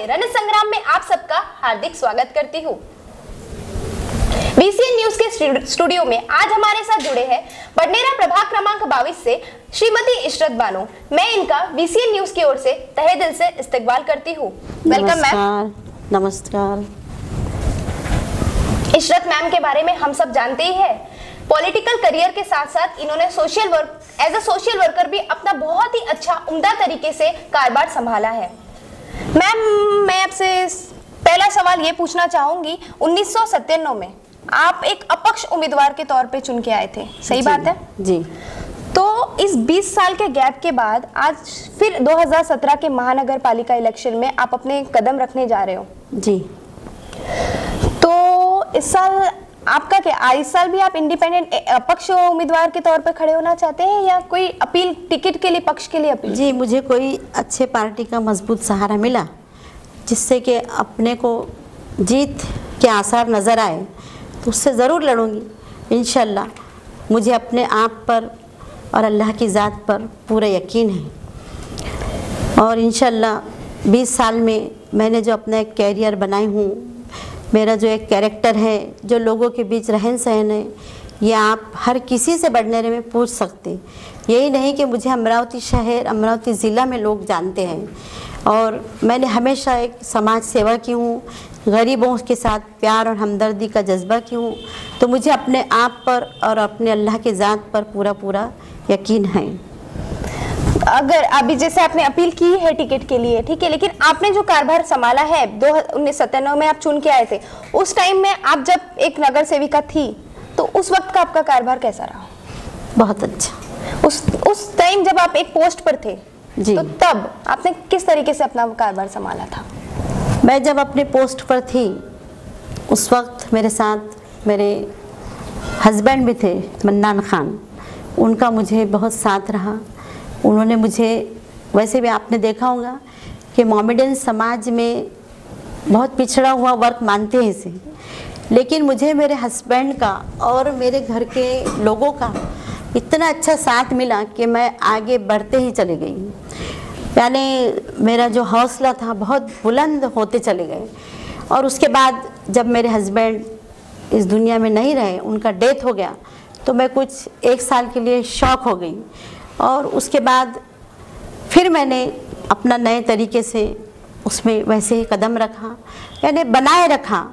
के रण संग्राम में आप सबका हार्दिक स्वागत करती हूँ। बीसीएन न्यूज के स्टूडियो में आज हमारे साथ जुड़े हैं बडनेरा प्रभाग क्रमांक 22 से श्रीमती इशरत बानो। मैं इनका बीसीएन न्यूज की ओर से तहे दिल से इस्तकबाल करती हूँ। Welcome ma'am. नमस्कार। इशरत मैम के बारे में हम सब जानते ही हैं। पॉलिटिकल करियर के साथ साथ इन्होंने सोशल वर्कर भी अपना बहुत ही अच्छा उम्दा तरीके से कारोबार संभाला है। मैम, मैं आपसे पहला सवाल ये पूछना चाहूंगी, 1997 में आप एक अपक्ष उम्मीदवार के तौर पे चुन के आए थे, सही बात है? जी। तो इस 20 साल के गैप के बाद आज फिर 2017 के महानगर पालिका इलेक्शन में आप अपने कदम रखने जा रहे हो। जी। तो इस साल आपका क्या, इस साल भी आप इंडिपेंडेंट अपक्ष उम्मीदवार के तौर पे खड़े होना चाहते हैं या कोई अपील टिकट के लिए, पक्ष के लिए अपील? जी, मुझे कोई अच्छे पार्टी का मजबूत सहारा मिला जिससे कि अपने को जीत के आसार नज़र आए तो उससे ज़रूर लड़ूंगी इंशाल्लाह। मुझे अपने आप पर और अल्लाह की ज़ात पर पूरा यकीन है और इंशाल्लाह 20 साल में मैंने जो अपना एक कैरियर बनाई हूँ, मेरा जो एक कैरेक्टर है, जो लोगों के बीच रहन सहन है, ये आप हर किसी से बडनेरे में पूछ सकते। यही नहीं कि मुझे अमरावती शहर, अमरावती ज़िला में लोग जानते हैं और मैंने हमेशा एक समाज सेवा की हूँ, गरीबों के साथ प्यार और हमदर्दी का जज्बा की हूँ। तो मुझे अपने आप पर और अपने अल्लाह की ज़ात पर पूरा यकीन है। अगर अभी जैसे आपने अपील की है टिकट के लिए, ठीक है, लेकिन आपने जो कारभार संभाला है, 1997 में आप चुन के आए थे, उस टाइम में आप जब एक नगर सेविका थी तो उस वक्त का आपका कारभार कैसा रहा? बहुत अच्छा। उस टाइम जब आप एक पोस्ट पर थे जी, तो तब आपने किस तरीके से अपना कारभार संभाला था? मैं जब अपने पोस्ट पर थी उस वक्त मेरे साथ मेरे हस्बैंड भी थे, मन्नान खान। उनका मुझे बहुत साथ रहा। उन्होंने मुझे, वैसे भी आपने देखा होगा कि मोमेडियन समाज में बहुत पिछड़ा हुआ वर्ग मानते हैं इसे, लेकिन मुझे मेरे हस्बैंड का और मेरे घर के लोगों का इतना अच्छा साथ मिला कि मैं आगे बढ़ते ही चले गई। यानी मेरा जो हौसला था बहुत बुलंद होते चले गए। और उसके बाद जब मेरे हस्बैंड इस दुनिया में नहीं रहे, उनका डेथ हो गया, तो मैं कुछ 1 साल के लिए शॉक हो गई और उसके बाद फिर मैंने अपना नए तरीके से उसमें वैसे ही कदम रखा, यानी बनाए रखा,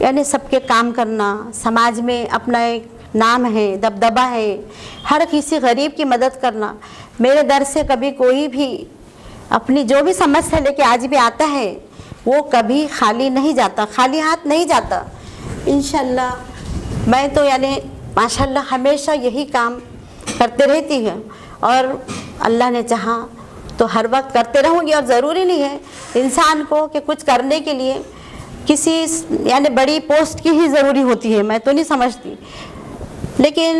यानी सबके काम करना, समाज में अपना एक नाम है, दबदबा है, हर किसी गरीब की मदद करना। मेरे दर से कभी कोई भी अपनी जो भी समस्या लेके आज भी आता है वो कभी खाली नहीं जाता, खाली हाथ नहीं जाता। इंशाल्लाह मैं तो यानी माशाल्लाह हमेशा यही काम करते रहती है और अल्लाह ने चाहा तो हर वक्त करते रहूँगी। और ज़रूरी नहीं है इंसान को कि कुछ करने के लिए किसी यानी बड़ी पोस्ट की ही ज़रूरी होती है, मैं तो नहीं समझती। लेकिन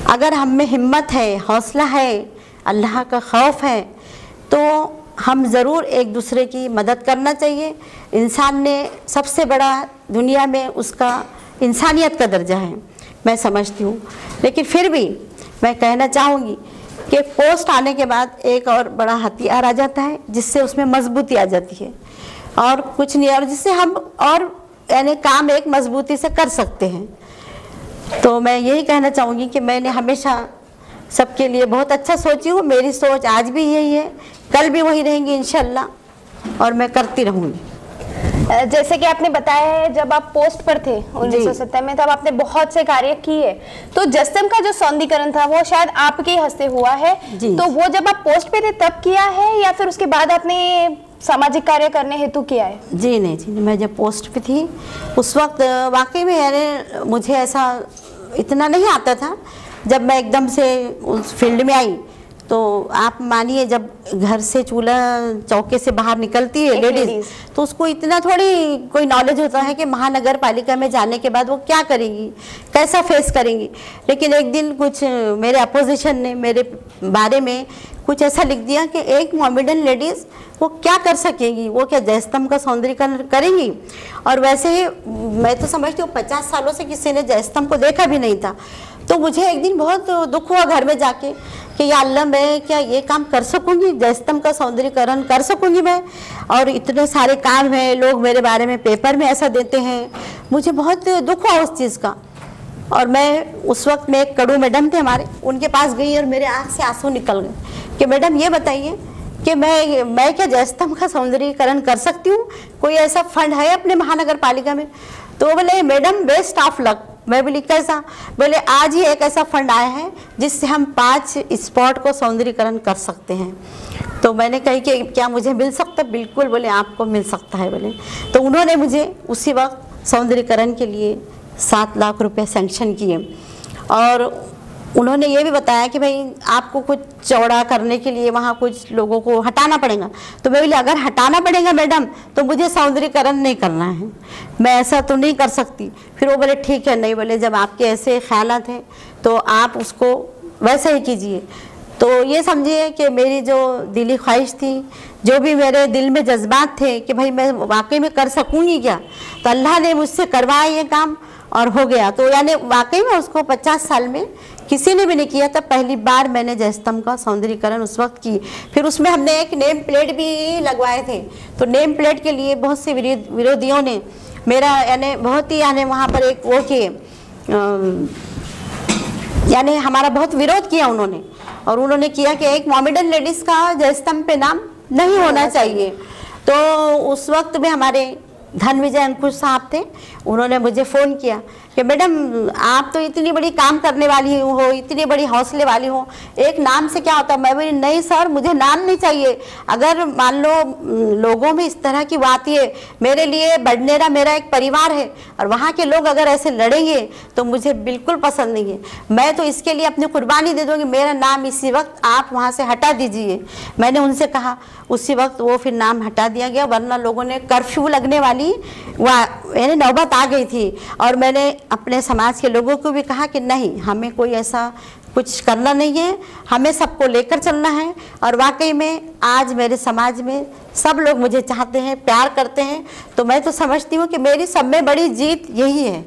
अगर हम में हिम्मत है, हौसला है, अल्लाह का खौफ है तो हम ज़रूर एक दूसरे की मदद करना चाहिए। इंसान ने सबसे बड़ा दुनिया में उसका इंसानियत का दर्जा है, मैं समझती हूँ। लेकिन फिर भी मैं कहना चाहूँगी कि पोस्ट आने के बाद एक और बड़ा हथियार आ जाता है जिससे उसमें मजबूती आ जाती है और कुछ नहीं, और जिससे हम और यानी काम एक मजबूती से कर सकते हैं। तो मैं यही कहना चाहूँगी कि मैंने हमेशा सबके लिए बहुत अच्छा सोची हूँ। मेरी सोच आज भी यही है, कल भी वही रहेंगी इंशाल्लाह और मैं करती रहूँगी। जैसे कि आपने बताया है जब आप पोस्ट पर थे 1970 में, तब आपने बहुत से कार्य किए। तो जस्टम का जो सौंदर्यीकरण था वो शायद आपके हस्ते हुआ है, तो वो जब आप पोस्ट पे थे तब किया है या फिर उसके बाद आपने सामाजिक कार्य करने हेतु किया है? जी नहीं, मैं जब पोस्ट पे थी उस वक्त वाकई में यानी मुझे ऐसा इतना नहीं आता था। जब मैं एकदम से उस फील्ड में आई तो आप मानिए जब घर से चूल्हा चौके से बाहर निकलती है लेडीज, तो उसको इतना थोड़ी कोई नॉलेज होता है कि महानगर पालिका में जाने के बाद वो क्या करेंगी, कैसा फेस करेंगी। लेकिन एक दिन कुछ मेरे अपोजिशन ने मेरे बारे में कुछ ऐसा लिख दिया कि एक मोमेडियन लेडीज़ वो क्या कर सकेगी, वो क्या जयस्तंभ का सौंदर्यीकरण करेंगी। और वैसे ही मैं तो समझती हूँ 50 सालों से किसी ने जयस्तंभ को देखा भी नहीं था। तो मुझे एक दिन बहुत दुख हुआ घर में जाके कि या अल्लाह, मैं क्या ये काम कर सकूंगी, जयस्तंभ का सौंदर्यीकरण कर सकूंगी मैं? और इतने सारे काम हैं, लोग मेरे बारे में पेपर में ऐसा देते हैं। मुझे बहुत दुख हुआ उस चीज़ का। और मैं उस वक्त में एक कड़ू मैडम थे हमारे, उनके पास गई और मेरे आँख से आंसू निकल गए कि मैडम ये बताइए कि मैं क्या जयस्तंभ का सौंदर्यीकरण कर सकती हूँ? कोई ऐसा फंड है अपने महानगर पालिका में? तो वो बोले मैडम बेस्ट ऑफ लक। मैं बोली कैसा? बोले आज ही एक ऐसा फंड आया है जिससे हम 5 स्पॉट को सौंदर्यीकरण कर सकते हैं। तो मैंने कही कि क्या मुझे मिल सकता है? बिल्कुल, बोले आपको मिल सकता है बोले। तो उन्होंने मुझे उसी वक्त सौंदर्यीकरण के लिए 7 लाख रुपए सैंक्शन किए और उन्होंने ये भी बताया कि भाई आपको कुछ चौड़ा करने के लिए वहाँ कुछ लोगों को हटाना पड़ेगा। तो मैं बोली अगर हटाना पड़ेगा मैडम तो मुझे सौंदर्यीकरण नहीं करना है, मैं ऐसा तो नहीं कर सकती। फिर वो बोले ठीक है, नहीं बोले जब आपके ऐसे ख्यालात हैं तो आप उसको वैसे ही कीजिए। तो ये समझिए कि मेरी जो दिली ख्वाहिश थी, जो भी मेरे दिल में जज्बात थे कि भाई मैं वाकई में कर सकूँगी क्या, तो अल्लाह ने मुझसे करवाया ये काम और हो गया। तो यानी वाकई में उसको 50 साल में किसी ने भी नहीं किया था, पहली बार मैंने जयस्तंभ का सौंदर्यीकरण उस वक्त की। फिर उसमें हमने एक नेम प्लेट भी लगवाए थे। तो नेम प्लेट के लिए बहुत से विरोधियों ने मेरा यानी बहुत ही यानी वहाँ पर एक वो किए, यानी हमारा बहुत विरोध किया उन्होंने। और उन्होंने किया कि एक मोमेडन लेडीज़ का जयस्तंभ पे नाम नहीं होना चाहिए। तो उस वक्त में हमारे धनविजय अंकुश साहब थे, उन्होंने मुझे फ़ोन किया कि मैडम आप तो इतनी बड़ी काम करने वाली हो, इतनी बड़ी हौसले वाली हो, एक नाम से क्या होता है? मैं बोली नहीं सर, मुझे नाम नहीं चाहिए। अगर मान लो लोगों में इस तरह की बात है, मेरे लिए बडनेरा मेरा एक परिवार है और वहाँ के लोग अगर ऐसे लड़ेंगे तो मुझे बिल्कुल पसंद नहीं है। मैं तो इसके लिए अपनी कुर्बानी दे दूँगी, मेरा नाम इसी वक्त आप वहाँ से हटा दीजिए। मैंने उनसे कहा, उसी वक्त वो फिर नाम हटा दिया गया, वरना लोगों ने कर्फ्यू लगने वाली यानी नौबत आ गई थी। और मैंने अपने समाज के लोगों को भी कहा कि नहीं, हमें कोई ऐसा कुछ करना नहीं है, हमें सबको लेकर चलना है। और वाकई में आज मेरे समाज में सब लोग मुझे चाहते हैं, प्यार करते हैं। तो मैं तो समझती हूँ कि मेरी सब में बड़ी जीत यही है।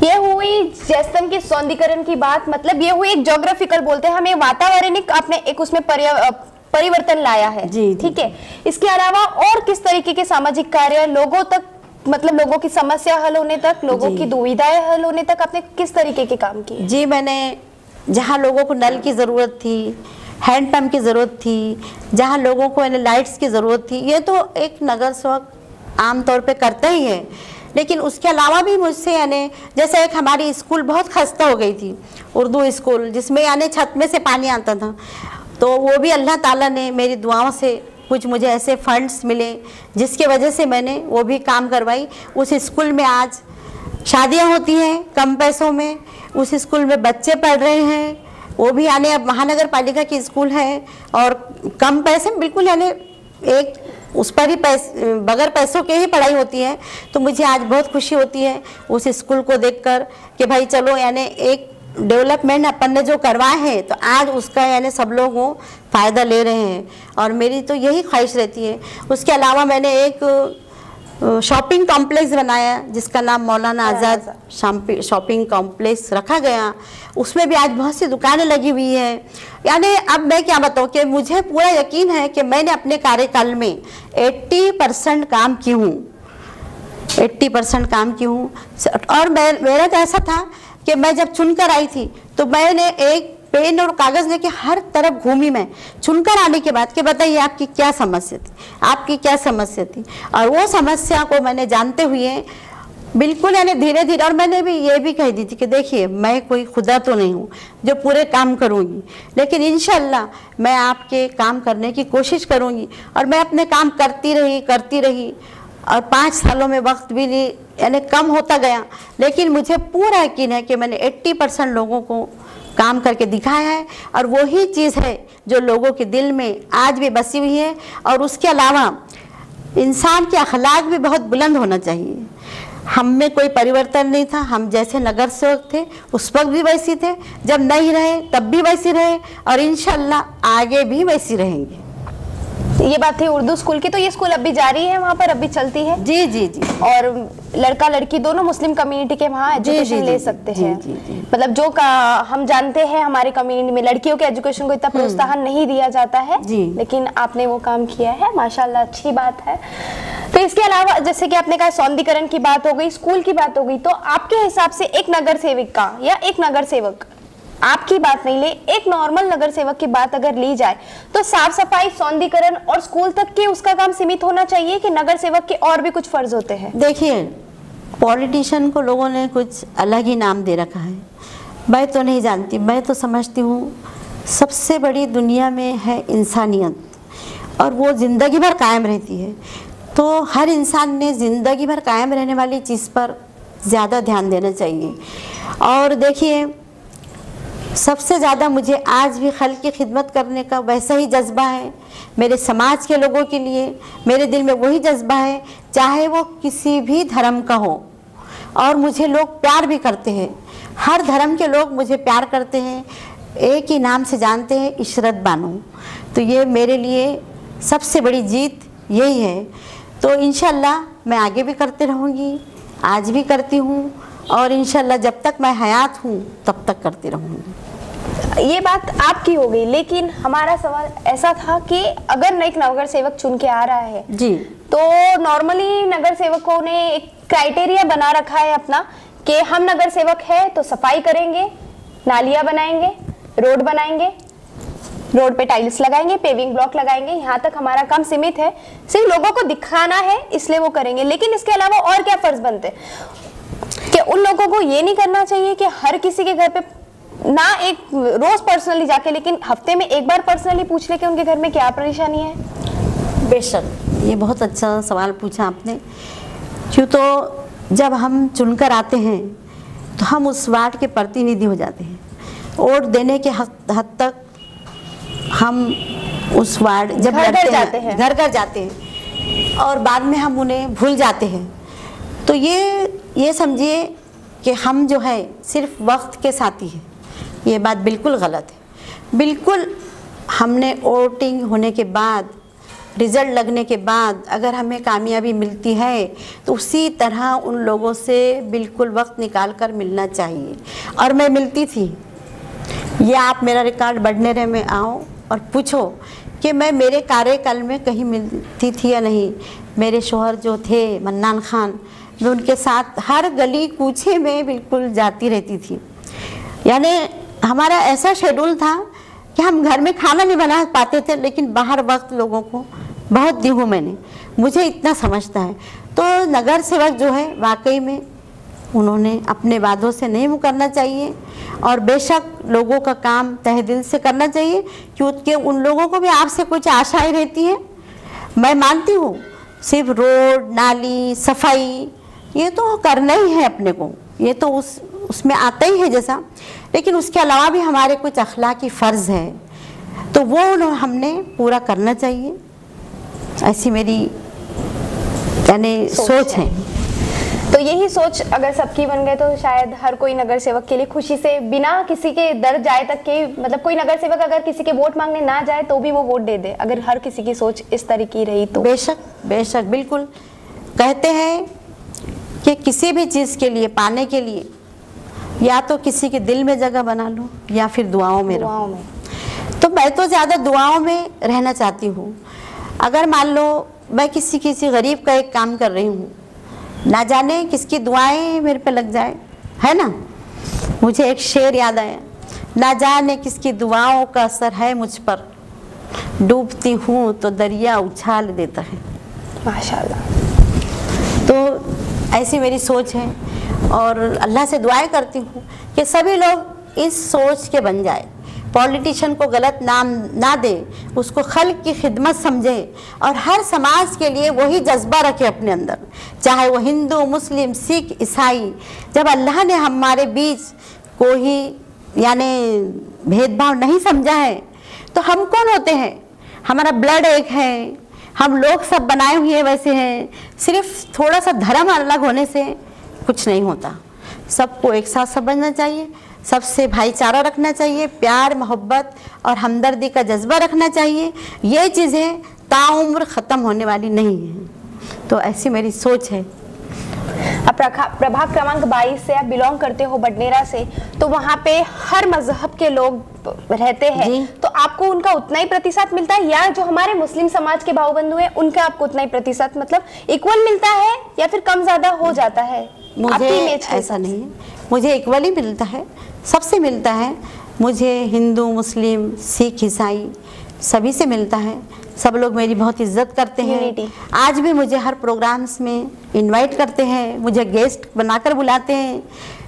ये हुई जयस्तंभ के सौंदर्यीकरण की बात, मतलब ये हुई एक ज्योग्राफिकल बोलते हैं, हमें वातावरणिक आपने एक उसमें परिवर्तन लाया है। जी, ठीक है। इसके अलावा और किस तरीके के सामाजिक कार्य लोगों तक, मतलब लोगों की समस्या हल होने तक, लोगों की दुविधाएं हल होने तक आपने किस तरीके के काम किए? जी, मैंने जहाँ लोगों को नल की ज़रूरत थी, हैंडपम्प की ज़रूरत थी, जहाँ लोगों को लाइट्स की ज़रूरत थी, ये तो एक नगर सेवक आम तौर पे करता ही है। लेकिन उसके अलावा भी मुझसे यानी जैसे एक हमारी स्कूल बहुत खस्ता हो गई थी, उर्दू स्कूल, जिसमें यानी छत में से पानी आता था। तो वो भी अल्लाह ताला ने मेरी दुआओं से कुछ मुझे ऐसे फंड्स मिले जिसके वजह से मैंने वो भी काम करवाई। उस स्कूल में आज शादियां होती हैं कम पैसों में, उस स्कूल में बच्चे पढ़ रहे हैं, वो भी यानी अब महानगर पालिका की स्कूल है और कम पैसे में बिल्कुल यानी एक उस पर ही बगैर पैसों के ही पढ़ाई होती है। तो मुझे आज बहुत खुशी होती है उस स्कूल को देखकर कि भाई चलो यानी एक डेवलपमेंट अपन ने जो करवाए हैं तो आज उसका यानी सब लोग वो फ़ायदा ले रहे हैं और मेरी तो यही ख्वाहिश रहती है। उसके अलावा मैंने एक शॉपिंग कॉम्प्लेक्स बनाया जिसका नाम मौलाना आज़ाद शॉपिंग कॉम्प्लेक्स रखा गया। उसमें भी आज बहुत सी दुकानें लगी हुई हैं। यानी अब मैं क्या बताऊँ कि मुझे पूरा यकीन है कि मैंने अपने कार्यकाल में 80% काम की हूँ, 80% काम की हूँ। और मेरा तो ऐसा था कि मैं जब चुनकर आई थी तो मैंने एक पेन और कागज़ लेके हर तरफ घूमी। मैं चुनकर आने के बाद कि बताइए आपकी क्या समस्या थी, आपकी क्या समस्या थी, और वो समस्या को मैंने जानते हुए बिल्कुल यानी धीरे धीरे, और मैंने भी ये भी कह दी थी कि देखिए मैं कोई खुदा तो नहीं हूँ जो पूरे काम करूँगी, लेकिन इंशाल्लाह मैं आपके काम करने की कोशिश करूँगी। और मैं अपने काम करती रही और 5 सालों में वक्त भी नहीं यानी कम होता गया, लेकिन मुझे पूरा यकीन है कि मैंने 80% लोगों को काम करके दिखाया है और वही चीज़ है जो लोगों के दिल में आज भी बसी हुई है। और उसके अलावा इंसान के अखलाक भी बहुत बुलंद होना चाहिए। हम में कोई परिवर्तन नहीं था, हम जैसे नगर सेवक थे उस वक्त भी वैसी थे, जब नहीं रहे तब भी वैसी रहे और इंशाल्लाह आगे भी वैसी रहेंगे। ये बात थी उर्दू स्कूल की, तो ये स्कूल अब भी जारी है वहाँ पर, अब भी चलती है? जी जी जी। और लड़का लड़की दोनों मुस्लिम कम्युनिटी के वहाँ एजुकेशन ले सकते हैं? मतलब जो हम जानते हैं हमारे कम्युनिटी में लड़कियों के एजुकेशन को इतना प्रोत्साहन नहीं दिया जाता है, लेकिन आपने वो काम किया है, माशाल्लाह अच्छी बात है। तो इसके अलावा जैसे कि आपने कहा सौंदर्यीकरण की बात हो गई, स्कूल की बात हो गई, तो आपके हिसाब से एक नगर सेविका या एक नगर सेवक, आपकी बात नहीं ले, एक नॉर्मल नगर सेवक की बात अगर ली जाए तो साफ सफाई, सौंदर्यीकरण और स्कूल तक के उसका काम सीमित होना चाहिए कि नगर सेवक के और भी कुछ फर्ज होते हैं? देखिए, पॉलिटिशियन को लोगों ने कुछ अलग ही नाम दे रखा है, मैं तो नहीं जानती। मैं तो समझती हूँ सबसे बड़ी दुनिया में है इंसानियत, और वो ज़िंदगी भर कायम रहती है। तो हर इंसान ने ज़िंदगी भर कायम रहने वाली चीज़ पर ज़्यादा ध्यान देना चाहिए। और देखिए, सबसे ज़्यादा मुझे आज भी खल्क़ की खिदमत करने का वैसा ही जज्बा है, मेरे समाज के लोगों के लिए मेरे दिल में वही जज्बा है, चाहे वो किसी भी धर्म का हो। और मुझे लोग प्यार भी करते हैं, हर धर्म के लोग मुझे प्यार करते हैं, एक ही नाम से जानते हैं, इशरत बानो। तो ये मेरे लिए सबसे बड़ी जीत यही है। तो इंशाल्लाह मैं आगे भी करते रहूँगी, आज भी करती हूँ, और इंशाल्लाह जब तक मैं हयात हूँ तब तक करती रहूँगी। ये बात आपकी हो गई, लेकिन हमारा सवाल ऐसा था कि अगर एक नगर सेवक चुन के आ रहा है जी, तो नॉर्मली नगर सेवकों ने एक क्राइटेरिया बना रखा है अपना कि हम नगर सेवक है तो सफाई करेंगे, नालियाँ बनाएंगे, रोड बनाएंगे, रोड पे टाइल्स लगाएंगे, पेविंग ब्लॉक लगाएंगे, यहाँ तक हमारा काम सीमित है, सिर्फ लोगों को दिखाना है इसलिए वो करेंगे। लेकिन इसके अलावा और क्या फर्ज बनते हैं कि उन लोगों को ये नहीं करना चाहिए कि हर किसी के घर पे ना एक रोज पर्सनली जाके, लेकिन हफ्ते में एक बार पर्सनली पूछ ले कि उनके घर में क्या परेशानी है? बेशक, ये बहुत अच्छा सवाल पूछा आपने। क्यों, तो जब हम चुनकर आते हैं तो हम उस वार्ड के प्रतिनिधि हो जाते हैं, वोट देने के हद तक हम उस वार्ड जब घर घर जाते हैं और बाद में हम उन्हें भूल जाते हैं। तो ये समझिए कि हम जो है सिर्फ वक्त के साथी हैं, ये बात बिल्कुल गलत है। बिल्कुल, हमने वोटिंग होने के बाद, रिज़ल्ट लगने के बाद अगर हमें कामयाबी मिलती है तो उसी तरह उन लोगों से बिल्कुल वक्त निकाल कर मिलना चाहिए। और मैं मिलती थी, ये आप मेरा रिकॉर्ड बढ़ने में आओ और पूछो कि मैं मेरे कार्यकाल में कहीं मिलती थी या नहीं। मेरे शौहर जो थे मन्नान खान, मैं उनके साथ हर गली कूचे में बिल्कुल जाती रहती थी। यानी हमारा ऐसा शेड्यूल था कि हम घर में खाना नहीं बना पाते थे, लेकिन बाहर वक्त लोगों को बहुत दी हूँ मैंने, मुझे इतना समझता है। तो नगर सेवक जो है वाकई में उन्होंने अपने वादों से नहीं मुकरना चाहिए, और बेशक लोगों का काम तहे दिल से करना चाहिए, क्योंकि उन लोगों को भी आपसे कुछ आशाएं रहती हैं। मैं मानती हूँ सिर्फ रोड, नाली, सफाई ये तो करना ही है अपने को, ये तो उसमें आता ही है जैसा, लेकिन उसके अलावा भी हमारे कुछ अखलाकी फ़र्ज़ है, तो वो हमने पूरा करना चाहिए। ऐसी मेरी यानी सोच है। तो यही सोच अगर सबकी बन गए तो शायद हर कोई नगर सेवक के लिए खुशी से बिना किसी के दर जाए तक के, मतलब कोई नगर सेवक अगर किसी के वोट मांगने ना जाए तो भी वो वोट दे दे, अगर हर किसी की सोच इस तरह की रही तो। बेशक बेशक, बिल्कुल। कहते हैं कि किसी भी चीज़ के लिए, पाने के लिए, या तो किसी के दिल में जगह बना लो या फिर दुआओं में रहो। तो मैं तो ज़्यादा दुआओं में रहना चाहती हूँ। अगर मान लो मैं किसी गरीब का एक काम कर रही हूँ, ना जाने किसकी दुआएं मेरे पे लग जाए, है ना। मुझे एक शेर याद आया, ना जाने किसकी दुआओं का असर है मुझ पर, डूबती हूँ तो दरिया उछाल देता है। माशाल्लाह। तो ऐसी मेरी सोच है, और अल्लाह से दुआएं करती हूँ कि सभी लोग इस सोच के बन जाए, पॉलिटिशियन को गलत नाम ना दे, उसको खल्क की खिदमत समझे, और हर समाज के लिए वही जज्बा रखे अपने अंदर, चाहे वो हिंदू, मुस्लिम, सिख, ईसाई। जब अल्लाह ने हमारे बीच कोई यानी भेदभाव नहीं समझा है तो हम कौन होते हैं? हमारा ब्लड एक है, हम लोग सब बनाए हुए वैसे हैं। सिर्फ थोड़ा सा धर्म अलग होने से कुछ नहीं होता, सबको एक साथ समझना चाहिए, सबसे भाईचारा रखना चाहिए, प्यार, मोहब्बत और हमदर्दी का जज्बा रखना चाहिए। ये चीज़ें ताउम्र ख़त्म होने वाली नहीं है। तो ऐसी मेरी सोच है। अब प्रभाग क्रमांक 22 से आप बिलोंग करते हो, बडनेरा से, तो वहाँ पे हर मजहब के लोग रहते हैं, तो आपको उनका उतना ही प्रतिशत मिलता है, या जो हमारे मुस्लिम समाज के भाव बंधु हैं उनका आपको उतना ही प्रतिशत मतलब इक्वल मिलता है, या फिर कम ज्यादा हो जाता है? मुझे ऐसा नहीं है, मुझे इक्वल ही मिलता है, सबसे मिलता है। मुझे हिंदू, मुस्लिम, सिख, ईसाई सभी से मिलता है। सब लोग मेरी बहुत इज्जत करते हैं। आज भी मुझे हर प्रोग्राम्स में इनवाइट करते हैं, मुझे गेस्ट बनाकर बुलाते हैं,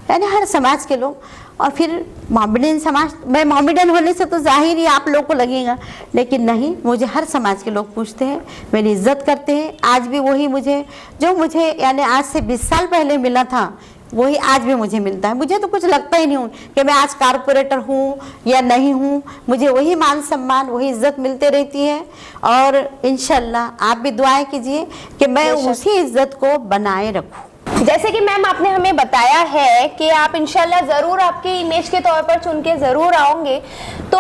यानी हर समाज के लोग। और फिर मोमेडन समाज, मैं मोमेडन होने से तो जाहिर ही आप लोग को लगेगा, लेकिन नहीं, मुझे हर समाज के लोग पूछते हैं, मेरी इज्जत करते हैं। आज भी वही मुझे, जो मुझे यानी आज से 20 साल पहले मिला था, वही आज भी मुझे मिलता है। मुझे तो कुछ लगता ही नहीं हूँ कि मैं आज कारपोरेटर हूँ या नहीं हूँ, मुझे वही मान सम्मान, वही इज्जत मिलते रहती है। और इंशाल्लाह आप भी दुआएं कीजिए कि मैं उसी इज्जत को बनाए रखूँ। जैसे कि मैम आपने हमें बताया है कि आप इंशाल्लाह ज़रूर आपके इमेज के तौर पर चुन के ज़रूर आओगे, तो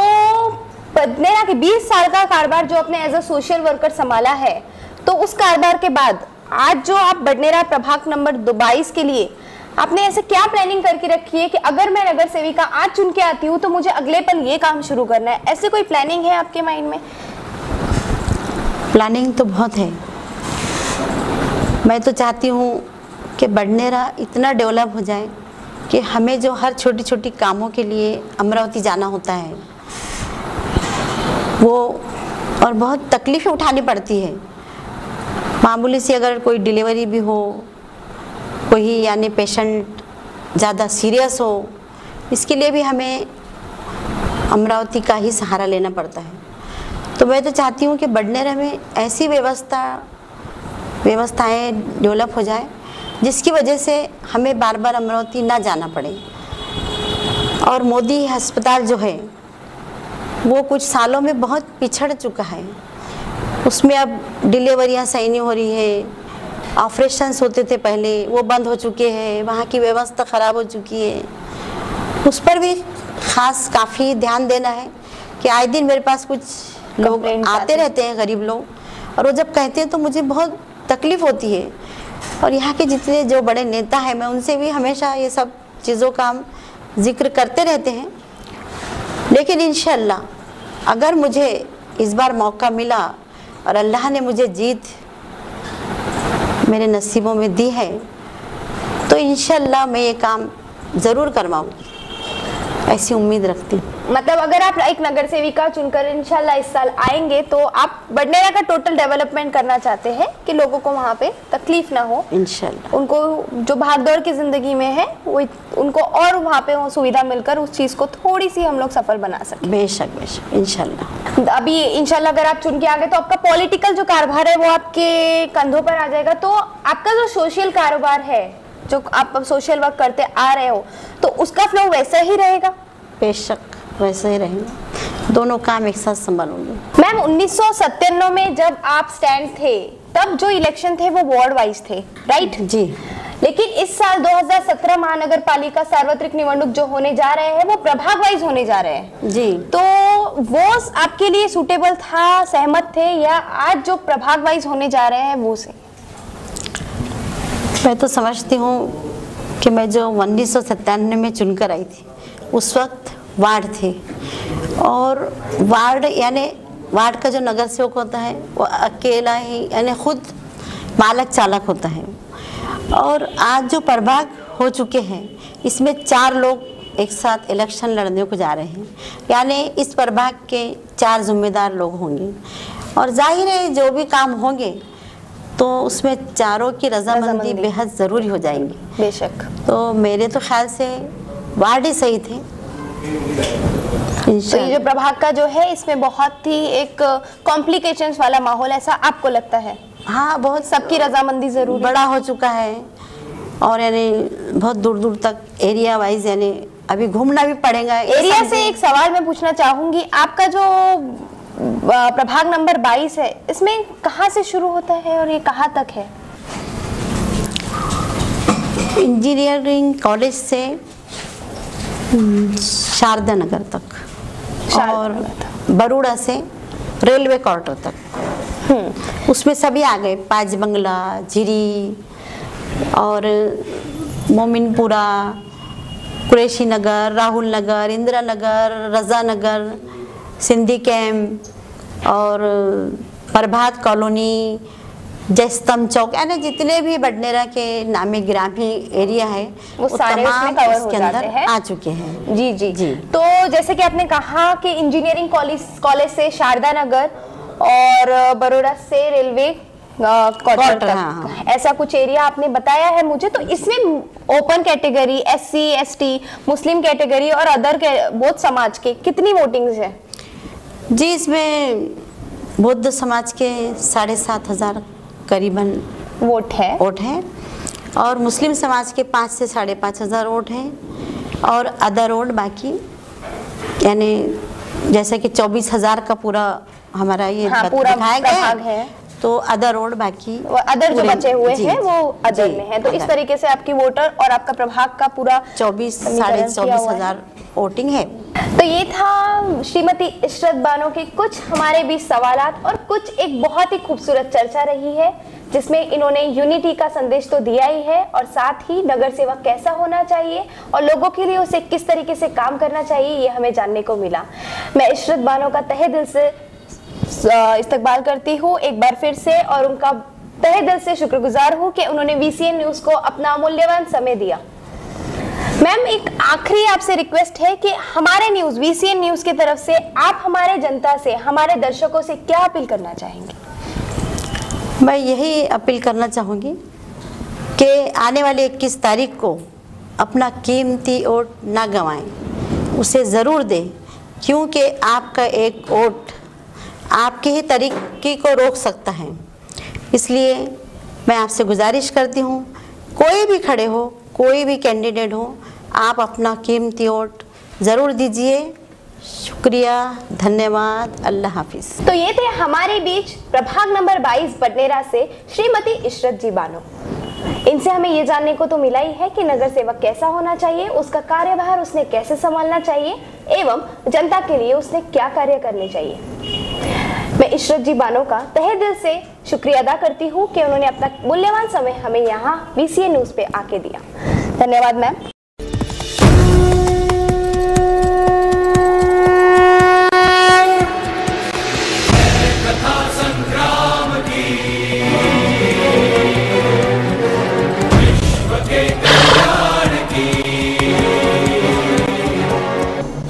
बडनेरा के 20 साल का कारोबार जो आपने एज अ सोशल वर्कर संभाला है, तो उस कारोबार के बाद आज जो आप बडनेरा प्रभाग नंबर 22 के लिए आपने ऐसे क्या प्लानिंग करके रखी है कि अगर मैं नगर सेविका आज चुन के आती हूँ तो मुझे अगले पल ये काम शुरू करना है? ऐसे कोई प्लानिंग है आपके माइंड में? प्लानिंग तो बहुत है। मैं तो चाहती हूँ कि बडनेरा इतना डेवलप हो जाए कि हमें जो हर छोटी छोटी कामों के लिए अमरावती जाना होता है वो, और बहुत तकलीफ़ें उठानी पड़ती है। मामूली सी अगर कोई डिलीवरी भी हो, कोई यानी पेशेंट ज़्यादा सीरियस हो, इसके लिए भी हमें अमरावती का ही सहारा लेना पड़ता है। तो मैं तो चाहती हूँ कि बडनेरा में ऐसी व्यवस्थाएं डेवलप हो जाए जिसकी वजह से हमें बार बार अमरावती ना जाना पड़े। और मोदी अस्पताल जो है वो कुछ सालों में बहुत पिछड़ चुका है, उसमें अब डिलीवरियाँ सही नहीं हो रही है, ऑपरेशंस होते थे पहले वो बंद हो चुके हैं, वहाँ की व्यवस्था ख़राब हो चुकी है। उस पर भी ख़ास काफ़ी ध्यान देना है कि आए दिन मेरे पास कुछ लोग आते रहते हैं, गरीब लोग, और वो जब कहते हैं तो मुझे बहुत तकलीफ़ होती है। और यहाँ के जितने जो बड़े नेता हैं, मैं उनसे भी हमेशा ये सब चीज़ों का हम जिक्र करते रहते हैं। लेकिन इंशाल्लाह अगर मुझे इस बार मौका मिला और अल्लाह ने मुझे जीत मेरे नसीबों में दी है, तो इंशाल्लाह मैं ये काम ज़रूर करवाऊँगी, ऐसी उम्मीद रखती हूँ। मतलब अगर आप एक नगर सेविका चुनकर इंशाल्लाह इस साल आएंगे तो आप बडनेरा का टोटल डेवलपमेंट करना चाहते हैं कि लोगों को वहाँ पे तकलीफ ना हो, इंशाल्लाह उनको जो भागदौड़ की जिंदगी में है वो उनको और वहाँ पे वो सुविधा मिलकर उस चीज़ को थोड़ी सी हम लोग सफल बना सकें। बेशक बेशक इंशाल्लाह। अभी इंशाल्लाह अगर आप चुन के आ गए तो आपका पॉलिटिकल जो कारोबार है वो आपके कंधों पर आ जाएगा, तो आपका जो सोशल कारोबार है, जो आप सोशल वर्क करते आ रहे हो, तो उसका फ्लो वैसा ही रहेगा? बेशक वैसे ही रहेंगे, दोनों काम एक साथ संभालूंगी। मैम 1997 में जब आप स्टैंड थे तब जो इलेक्शन थे वो वार्ड वाइज थे, राइट? जी। लेकिन इस साल 2017 महानगर पालिका सार्वत्रिक निवडणूक जो होने जा रहे हैं वो प्रभाग वाइज होने जा रहे हैं जी। तो वो आपके लिए सूटेबल था, सहमत थे, या आज जो प्रभाग वाइज होने जा रहे हैं वो से? मैं तो समझती हूँ कि मैं जो 1997 में चुनकर आई थी उस वक्त वार्ड थे, और वार्ड यानी वार्ड का जो नगर सेवक होता है वो अकेला ही यानी खुद मालक चालक होता है। और आज जो प्रभाग हो चुके हैं इसमें 4 लोग एक साथ इलेक्शन लड़ने को जा रहे हैं, यानी इस प्रभाग के 4 जिम्मेदार लोग होंगे, और जाहिर है जो भी काम होंगे तो उसमें चारों की रजामंदी बेहद ज़रूरी हो जाएंगी। बेशक। तो मेरे तो ख्याल से वार्ड ही सही थे। तो ये जो प्रभाग का जो है इसमें बहुत ही एक कॉम्प्लिकेशंस वाला माहौल, ऐसा आपको लगता है? हाँ, बहुत सबकी रजामंदी जरूरी, बड़ा हो चुका है, और यानी बहुत दूर दूर तक एरिया वाइज यानी अभी घूमना भी पड़ेगा। एरिया से एक सवाल मैं पूछना चाहूंगी, आपका जो प्रभाग नंबर 22 है इसमें कहाँ से शुरू होता है और ये कहाँ तक है? इंजीनियरिंग कॉलेज से शारदा नगर तक, और बरूड़ा से रेलवे क्वार्टर तक। उसमें सभी आ गए, पाज बंगला, झिरी और मोमिनपुरा, कुरैशी नगर, राहुल नगर, इंदिरा नगर, रजा नगर, सिंधी कैम्प और प्रभात कॉलोनी, जयस्तंभ चौक, यानी जितने भी बडनेरा के नामी गिरामी एरिया है वो सारे उसमें कवर हो जाते हैं, आ चुके हैं। जी जी जी। तो जैसे कि आपने कहा कि इंजीनियरिंग कॉलेज से शारदा नगर और बड़ौदा से रेलवे क्वार्टर तक, हाँ। ऐसा कुछ एरिया आपने बताया है मुझे। तो इसमें ओपन कैटेगरी, SC ST, मुस्लिम कैटेगरी और अदर बौद्ध समाज के कितनी वोटिंग्स है जी? इसमें बौद्ध समाज के 7,500 करीबन वोट है और मुस्लिम समाज के 5 से 5,500 वोट हैं और अदर वोट बाकी, यानी जैसे कि 24,000 का पूरा हमारा ये पूरा दिखाया गया है, तो अदर वोट बाकी, अदर जो बचे हुए हैं वो अदर में है। तो इस तरीके से आपकी वोटर और आपका प्रभाग का पूरा 24,000 वोटिंग है। तो ये था श्रीमती इशरत बानो के कुछ हमारे बीच सवालात और कुछ एक बहुत ही खूबसूरत चर्चा रही है, जिसमें इन्होंने यूनिटी का संदेश तो दिया ही है और साथ ही नगर सेवक कैसा होना चाहिए और लोगों के लिए उसे किस तरीके से काम करना चाहिए, ये हमें जानने को मिला। मैं इशरत बानो का तहे दिल से इस्तकबाल करती हूँ एक बार फिर से और उनका तहे दिल से शुक्रगुजार हूँ कि उन्होंने VCN न्यूज को अपना मूल्यवान समय दिया। मैम, एक आखिरी आपसे रिक्वेस्ट है कि हमारे न्यूज VCN न्यूज की तरफ से आप हमारे जनता से, हमारे दर्शकों से क्या अपील करना चाहेंगे? मैं यही अपील करना चाहूँगी कि आने वाले 21 तारीख को अपना कीमती वोट ना गंवाएं, उसे ज़रूर दें, क्योंकि आपका एक वोट आपके ही तरीके को रोक सकता है। इसलिए मैं आपसे गुजारिश करती हूँ, कोई भी खड़े हो, कोई भी कैंडिडेट हो, आप अपना कीमती वोट ज़रूर दीजिए। शुक्रिया, धन्यवाद, अल्लाह हाफिज। तो ये थे हमारे बीच प्रभाग नंबर 22 बडनेरा से श्रीमती इशरत जी बानो। इनसे हमें ये जानने को तो मिला ही है कि नगर सेवक कैसा होना चाहिए, उसका कार्यभार उसने कैसे संभालना चाहिए एवं जनता के लिए उसने क्या कार्य करने चाहिए। मैं इशरत जी बानो का तहे दिल से शुक्रिया अदा करती हूँ कि उन्होंने अपना मूल्यवान समय हमें यहाँ VCN न्यूज पे आके दिया। धन्यवाद मैम।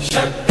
शक्ति